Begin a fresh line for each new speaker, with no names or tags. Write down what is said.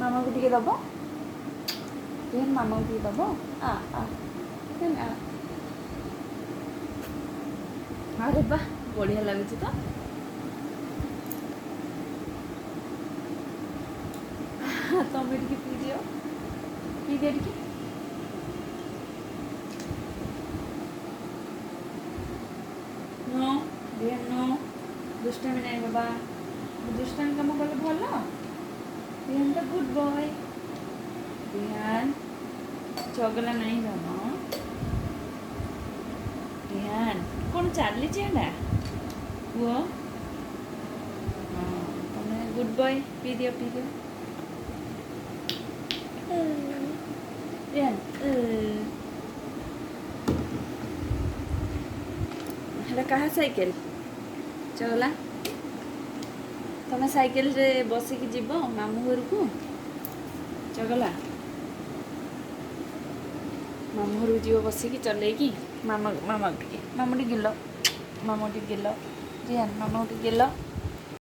मामा को टिके दब रिहान मामा को टिके दब आ आ रिहान आ अरे बा बढ़िया लगुच तो तुम टे पी दियो टे नो रिहान नो दुष्टामी नहीं बाबा दुष्टामी कम कले भल रिहान तो गुड बॉय रिहान चगला नहीं बाबा रिहान कौन चली पुओ हाँ तुम गुड बॉय पी दियो रिहान हेटा कहा साइकेल चगला तुम साइकेल रे बसिकी जीव मामू घर को चगला मामू घर को जीव बसिकी चलेकी मामा गिल रिहान मामा गिल